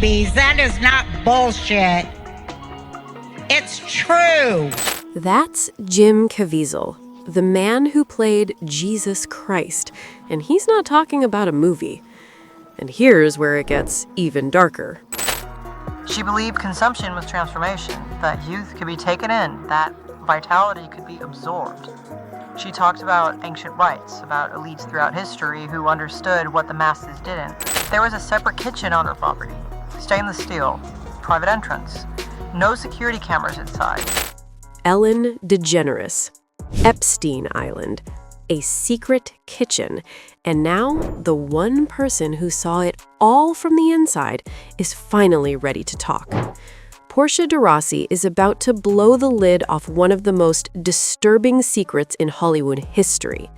babies. That is not bullshit. It's true. That's Jim Caviezel, the man who played Jesus Christ. And he's not talking about a movie. And here's where it gets even darker. She believed consumption was transformation, that youth could be taken in, that vitality could be absorbed. She talked about ancient rites, about elites throughout history who understood what the masses didn't. There was a separate kitchen on her property, stainless steel, private entrance, no security cameras inside. Ellen DeGeneres, Epstein Island, a secret kitchen. And now the one person who saw it all from the inside is finally ready to talk. Portia de Rossi is about to blow the lid off one of the most disturbing secrets in Hollywood history.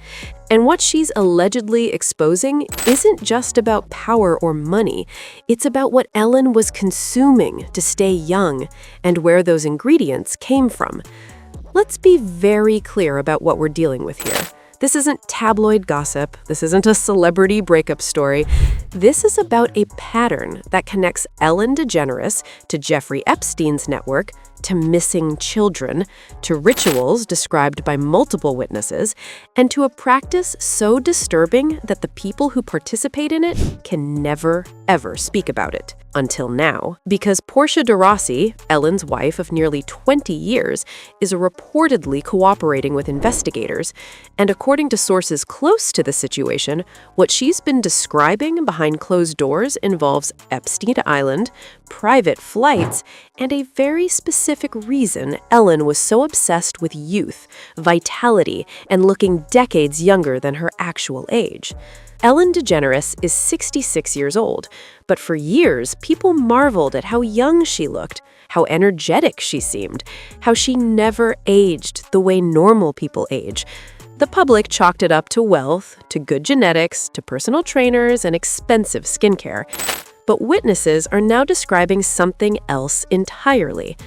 And what she's allegedly exposing isn't just about power or money. It's about what Ellen was consuming to stay young and where those ingredients came from. Let's be very clear about what we're dealing with here. This isn't tabloid gossip. This isn't a celebrity breakup story. This is about a pattern that connects Ellen DeGeneres to Jeffrey Epstein's network, to missing children, to rituals described by multiple witnesses, and to a practice so disturbing that the people who participate in it can never, ever speak about it. Until now, because Portia de Rossi, Ellen's wife of nearly 20 years, is reportedly cooperating with investigators, and according to sources close to the situation, what she's been describing behind closed doors involves Epstein Island, private flights, and a very specific reason Ellen was so obsessed with youth, vitality, and looking decades younger than her actual age. Ellen DeGeneres is 66 years old, but for years, people marveled at how young she looked, how energetic she seemed, how she never aged the way normal people age. The public chalked it up to wealth, to good genetics, to personal trainers, and expensive skincare. But witnesses are now describing something else entirely.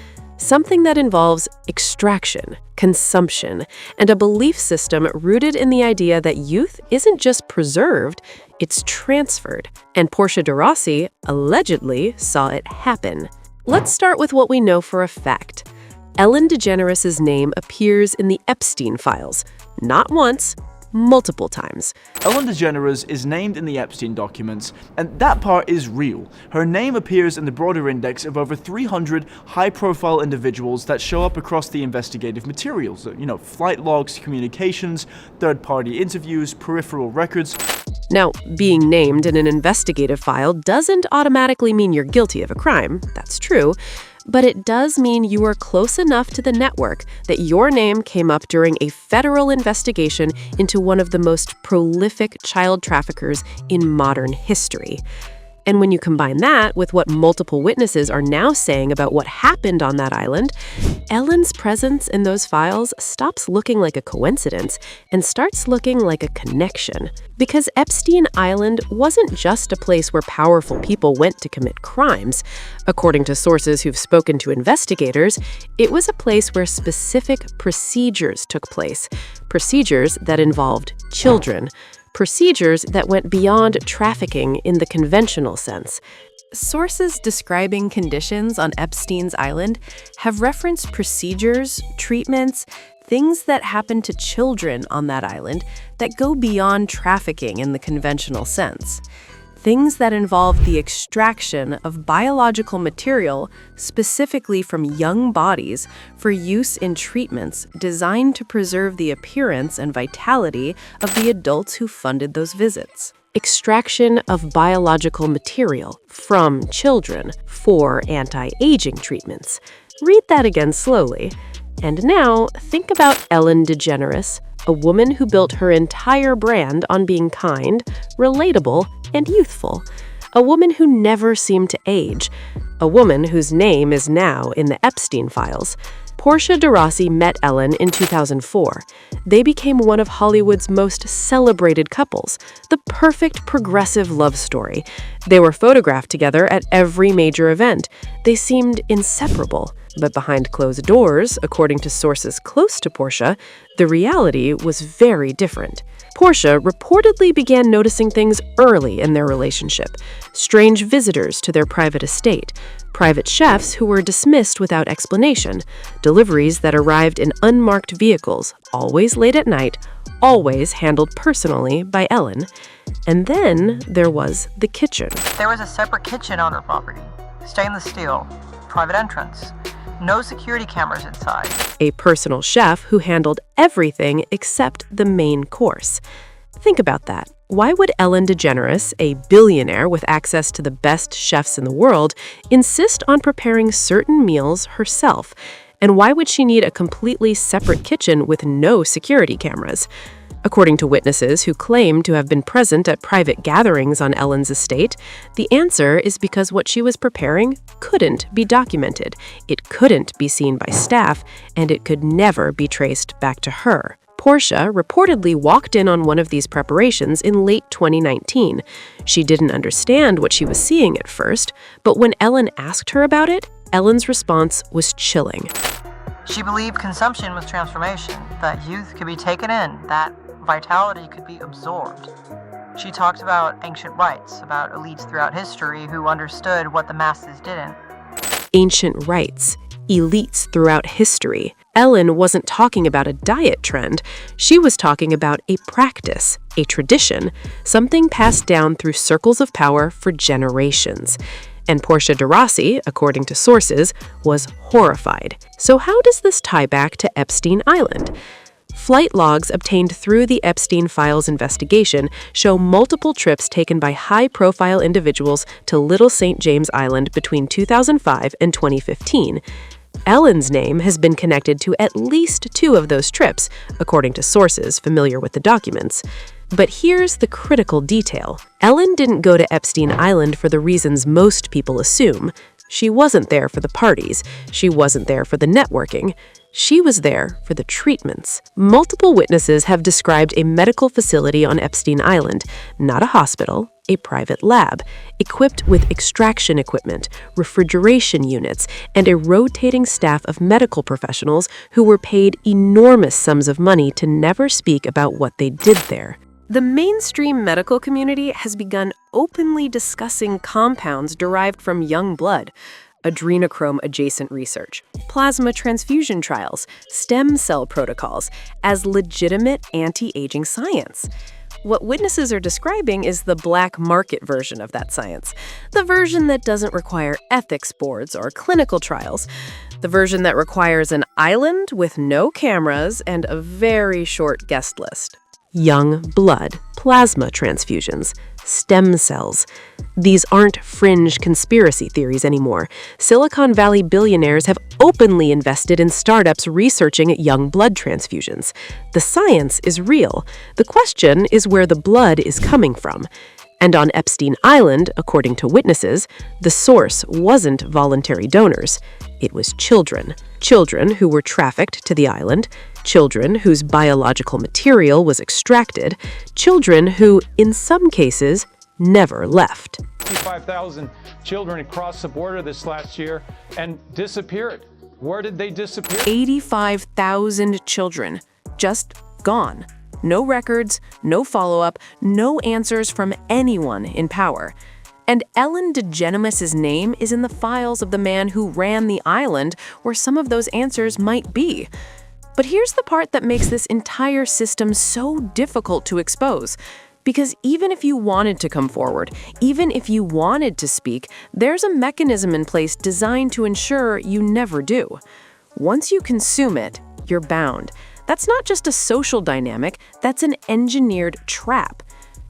Something that involves extraction, consumption, and a belief system rooted in the idea that youth isn't just preserved, it's transferred. And Portia de Rossi allegedly saw it happen. Let's start with what we know for a fact. Ellen DeGeneres' name appears in the Epstein files, not once, multiple times. Ellen DeGeneres is named in the Epstein documents, and that part is real. Her name appears in the broader index of over 300 high-profile individuals that show up across the investigative materials. Flight logs, communications, third-party interviews, peripheral records. Now, being named in an investigative file doesn't automatically mean you're guilty of a crime. That's true. But it does mean you are close enough to the network that your name came up during a federal investigation into one of the most prolific child traffickers in modern history. And when you combine that with what multiple witnesses are now saying about what happened on that island, Ellen's presence in those files stops looking like a coincidence and starts looking like a connection. Because Epstein Island wasn't just a place where powerful people went to commit crimes. According to sources who've spoken to investigators, it was a place where specific procedures took place. Procedures that involved children. Procedures that went beyond trafficking in the conventional sense. Sources describing conditions on Epstein's Island have referenced procedures, treatments, things that happen to children on that island that go beyond trafficking in the conventional sense. Things that involve the extraction of biological material, specifically from young bodies, for use in treatments designed to preserve the appearance and vitality of the adults who funded those visits. Extraction of biological material from children for anti-aging treatments. Read that again slowly. And now, think about Ellen DeGeneres, a woman who built her entire brand on being kind, relatable, and youthful. A woman who never seemed to age. A woman whose name is now in the Epstein files. Portia de Rossi met Ellen in 2004. They became one of Hollywood's most celebrated couples, the perfect progressive love story. They were photographed together at every major event. They seemed inseparable. But behind closed doors, according to sources close to Portia, the reality was very different. Portia reportedly began noticing things early in their relationship: strange visitors to their private estate, private chefs who were dismissed without explanation, deliveries that arrived in unmarked vehicles, always late at night, always handled personally by Ellen. And then there was the kitchen. There was a separate kitchen on her property, stainless steel, private entrance, no security cameras inside. A personal chef who handled everything except the main course. Think about that. Why would Ellen DeGeneres, a billionaire with access to the best chefs in the world, insist on preparing certain meals herself? And why would she need a completely separate kitchen with no security cameras? According to witnesses who claim to have been present at private gatherings on Ellen's estate, the answer is because what she was preparing couldn't be documented, it couldn't be seen by staff, and it could never be traced back to her. Portia reportedly walked in on one of these preparations in late 2019. She didn't understand what she was seeing at first, but when Ellen asked her about it, Ellen's response was chilling. She believed consumption was transformation, that youth could be taken in, that vitality could be absorbed. She talked about ancient rites, about elites throughout history who understood what the masses didn't. Ancient rites, elites throughout history. Ellen wasn't talking about a diet trend. She was talking about a practice, a tradition, something passed down through circles of power for generations. And Portia de Rossi, according to sources, was horrified. So how does this tie back to Epstein Island? Flight logs obtained through the Epstein files investigation show multiple trips taken by high-profile individuals to Little St. James Island between 2005 and 2015. Ellen's name has been connected to at least 2 of those trips, according to sources familiar with the documents. But here's the critical detail. Ellen didn't go to Epstein Island for the reasons most people assume. She wasn't there for the parties. She wasn't there for the networking. She was there for the treatments. Multiple witnesses have described a medical facility on Epstein Island, not a hospital, a private lab, equipped with extraction equipment, refrigeration units, and a rotating staff of medical professionals who were paid enormous sums of money to never speak about what they did there. The mainstream medical community has begun openly discussing compounds derived from young blood, adrenochrome-adjacent research, plasma transfusion trials, stem cell protocols, as legitimate anti-aging science. What witnesses are describing is the black market version of that science, the version that doesn't require ethics boards or clinical trials, the version that requires an island with no cameras and a very short guest list. Young blood, plasma transfusions, stem cells. These aren't fringe conspiracy theories anymore. Silicon Valley billionaires have openly invested in startups researching young blood transfusions. The science is real. The question is where the blood is coming from. And on Epstein Island, according to witnesses, the source wasn't voluntary donors. It was children. Children who were trafficked to the island, children whose biological material was extracted, children who, in some cases, never left. 55,000 children crossed the border this last year and disappeared. Where did they disappear? 85,000 children, just gone. No records, no follow-up, no answers from anyone in power. And Ellen DeGeneres' name is in the files of the man who ran the island where some of those answers might be. But here's the part that makes this entire system so difficult to expose. Because even if you wanted to come forward, even if you wanted to speak, there's a mechanism in place designed to ensure you never do. Once you consume it, you're bound. That's not just a social dynamic, that's an engineered trap.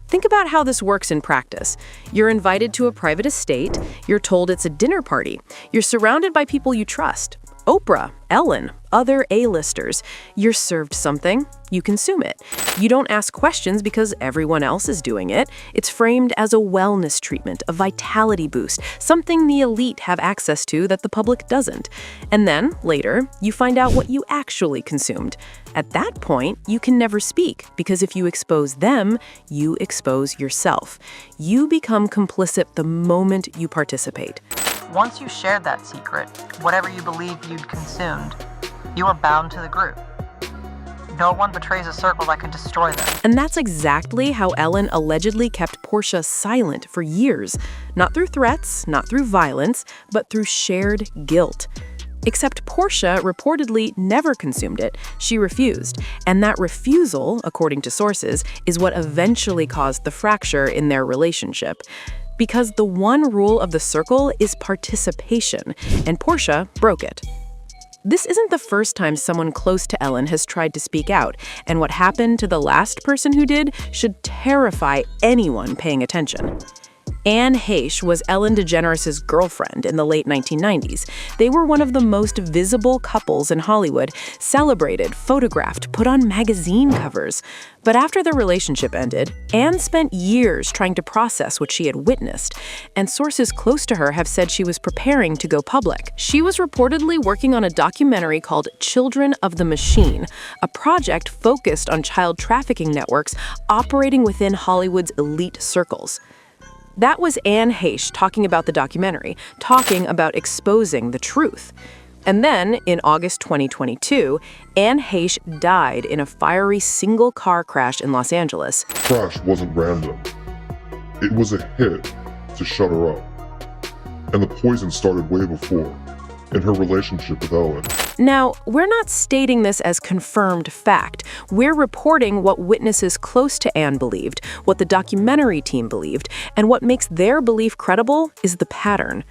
Think about how this works in practice. You're invited to a private estate, you're told it's a dinner party, you're surrounded by people you trust. Oprah, Ellen, other A-listers. You're served something, you consume it. You don't ask questions because everyone else is doing it. It's framed as a wellness treatment, a vitality boost, something the elite have access to that the public doesn't. And then, later, you find out what you actually consumed. At that point, you can never speak, because if you expose them, you expose yourself. You become complicit the moment you participate. Once you shared that secret, whatever you believed you'd consumed, you were bound to the group. No one betrays a circle that can destroy them. And that's exactly how Ellen allegedly kept Portia silent for years. Not through threats, not through violence, but through shared guilt. Except Portia reportedly never consumed it. She refused. And that refusal, according to sources, is what eventually caused the fracture in their relationship. Because the one rule of the circle is participation, and Portia broke it. This isn't the first time someone close to Ellen has tried to speak out, and what happened to the last person who did should terrify anyone paying attention. Anne Heche was Ellen DeGeneres' girlfriend in the late 1990s. They were one of the most visible couples in Hollywood, celebrated, photographed, put on magazine covers. But after their relationship ended, Anne spent years trying to process what she had witnessed, and sources close to her have said she was preparing to go public. She was reportedly working on a documentary called Children of the Machine, a project focused on child trafficking networks operating within Hollywood's elite circles. That was Anne Heche talking about the documentary, talking about exposing the truth. And then, in August 2022, Anne Heche died in a fiery single-car crash in Los Angeles. The crash wasn't random. It was a hit to shut her up. And the poison started way before, in her relationship with Ellen. Now, we're not stating this as confirmed fact. We're reporting what witnesses close to Anne believed, what the documentary team believed, and what makes their belief credible is the pattern.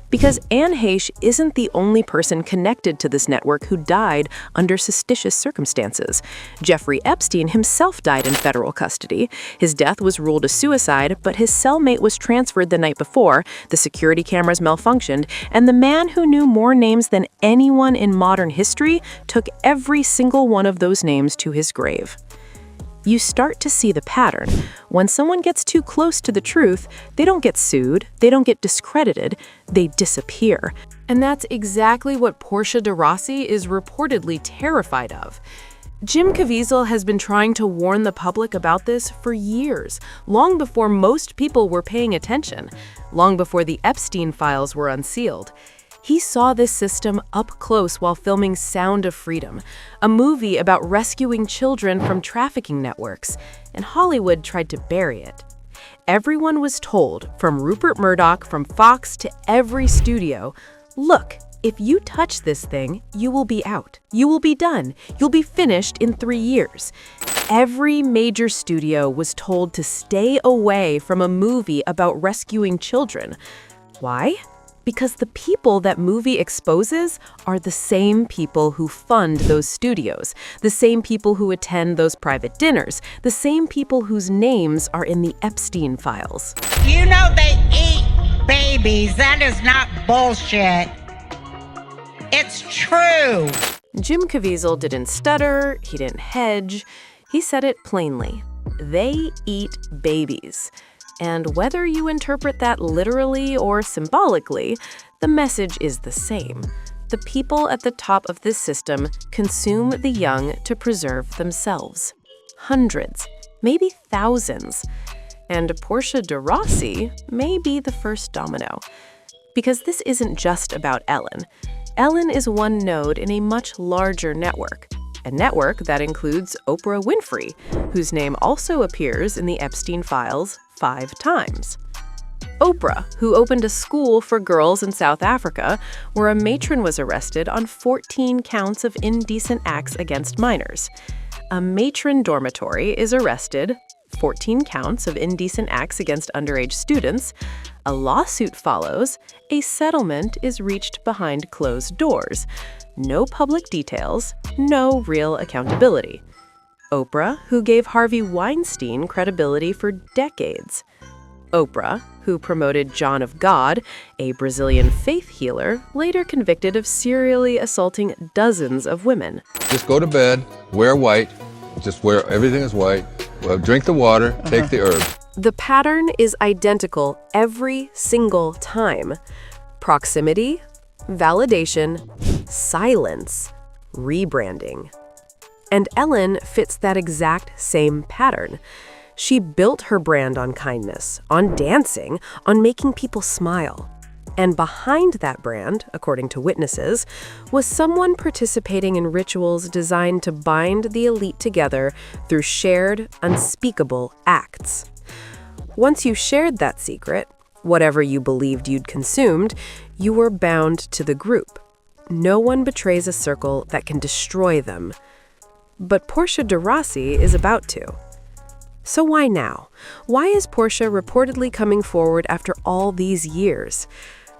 Because Anne Heche isn't the only person connected to this network who died under suspicious circumstances. Jeffrey Epstein himself died in federal custody. His death was ruled a suicide, but his cellmate was transferred the night before, the security cameras malfunctioned, and the man who knew more names than anyone in modern history took every single one of those names to his grave. You start to see the pattern. When someone gets too close to the truth, they don't get sued, they don't get discredited, they disappear. And that's exactly what Portia de Rossi is reportedly terrified of. Jim Caviezel has been trying to warn the public about this for years, long before most people were paying attention, long before the Epstein files were unsealed. He saw this system up close while filming Sound of Freedom, a movie about rescuing children from trafficking networks, and Hollywood tried to bury it. Everyone was told, from Rupert Murdoch, from Fox to every studio, look, if you touch this thing, you will be out. You will be done. You'll be finished in 3 years. Every major studio was told to stay away from a movie about rescuing children. Why? Because the people that movie exposes are the same people who fund those studios, the same people who attend those private dinners, the same people whose names are in the Epstein files. You know they eat babies. That is not bullshit. It's true. Jim Caviezel didn't stutter, he didn't hedge. He said it plainly. They eat babies. And whether you interpret that literally or symbolically, the message is the same. The people at the top of this system consume the young to preserve themselves. Hundreds, maybe thousands. And Portia de Rossi may be the first domino. Because this isn't just about Ellen. Ellen is one node in a much larger network. A network that includes Oprah Winfrey, whose name also appears in the Epstein files 5 times. Oprah, who opened a school for girls in South Africa, where a matron was arrested on 14 counts of indecent acts against minors. A matron dormitory is arrested, 14 counts of indecent acts against underage students. A lawsuit follows. A settlement is reached behind closed doors. No public details, no real accountability. Oprah, who gave Harvey Weinstein credibility for decades. Oprah, who promoted John of God, a Brazilian faith healer, later convicted of serially assaulting dozens of women. Just go to bed, wear white, just wear everything is white, drink the water, take the herb. The pattern is identical every single time. Proximity, validation, silence, rebranding. And Ellen fits that exact same pattern. She built her brand on kindness, on dancing, on making people smile. And behind that brand, according to witnesses, was someone participating in rituals designed to bind the elite together through shared, unspeakable acts. Once you shared that secret, whatever you believed you'd consumed, you were bound to the group. No one betrays a circle that can destroy them. But Portia de Rossi is about to. So why now? Why is Portia reportedly coming forward after all these years?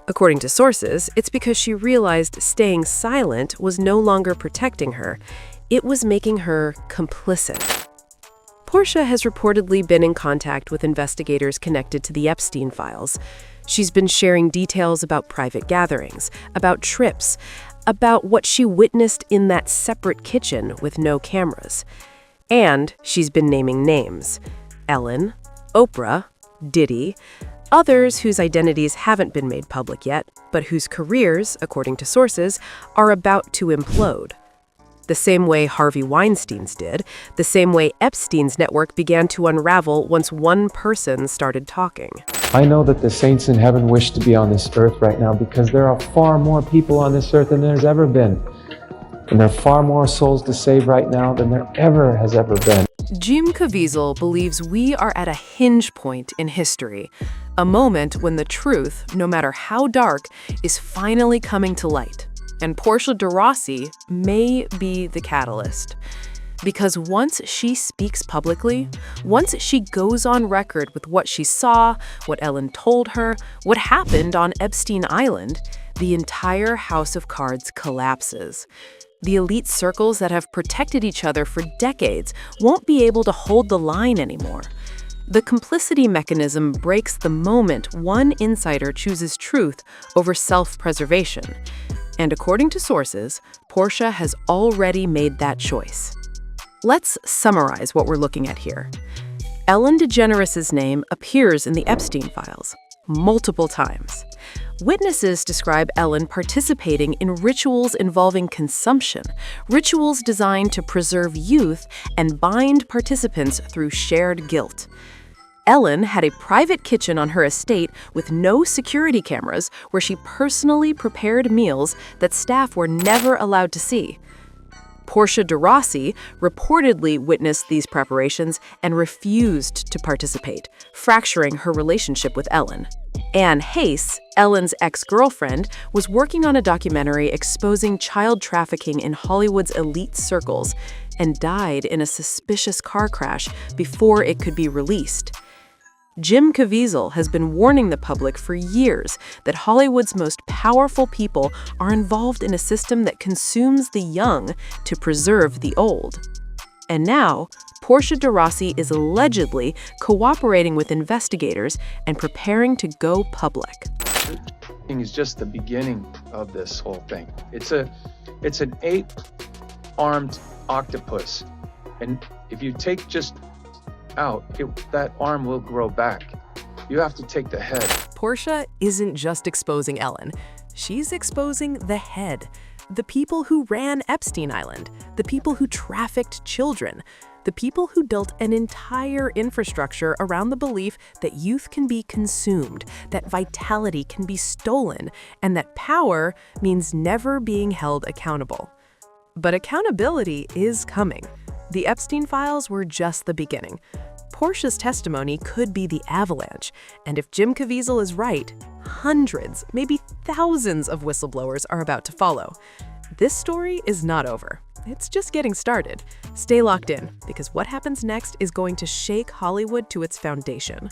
According to sources, it's because she realized staying silent was no longer protecting her. It was making her complicit. Portia has reportedly been in contact with investigators connected to the Epstein files. She's been sharing details about private gatherings, about trips, about what she witnessed in that separate kitchen with no cameras. And she's been naming names: Ellen, Oprah, Diddy, others whose identities haven't been made public yet, but whose careers, according to sources, are about to implode. The same way Harvey Weinstein's did, the same way Epstein's network began to unravel once one person started talking. I know that the saints in heaven wish to be on this earth right now because there are far more people on this earth than there's ever been. And there are far more souls to save right now than there ever has ever been. Jim Caviezel believes we are at a hinge point in history, a moment when the truth, no matter how dark, is finally coming to light. And Portia de Rossi may be the catalyst. Because once she speaks publicly, once she goes on record with what she saw, what Ellen told her, what happened on Epstein Island, the entire house of cards collapses. The elite circles that have protected each other for decades won't be able to hold the line anymore. The complicity mechanism breaks the moment one insider chooses truth over self-preservation. And according to sources, Portia has already made that choice. Let's summarize what we're looking at here. Ellen DeGeneres' name appears in the Epstein files multiple times. Witnesses describe Ellen participating in rituals involving consumption, rituals designed to preserve youth and bind participants through shared guilt. Ellen had a private kitchen on her estate with no security cameras where she personally prepared meals that staff were never allowed to see. Portia de Rossi reportedly witnessed these preparations and refused to participate, fracturing her relationship with Ellen. Anne Hayes, Ellen's ex-girlfriend, was working on a documentary exposing child trafficking in Hollywood's elite circles and died in a suspicious car crash before it could be released. Jim Caviezel has been warning the public for years that Hollywood's most powerful people are involved in a system that consumes the young to preserve the old. And now, Portia de Rossi is allegedly cooperating with investigators and preparing to go public. Is just the beginning of this whole thing. It's an 8-armed octopus, and if you take just out, that arm will grow back. You have to take the head. Portia isn't just exposing Ellen. She's exposing the head, the people who ran Epstein Island, the people who trafficked children, the people who built an entire infrastructure around the belief that youth can be consumed, that vitality can be stolen, and that power means never being held accountable. But accountability is coming. The Epstein files were just the beginning. Portia's testimony could be the avalanche, and if Jim Caviezel is right, hundreds, maybe thousands of whistleblowers are about to follow. This story is not over. It's just getting started. Stay locked in, because what happens next is going to shake Hollywood to its foundation.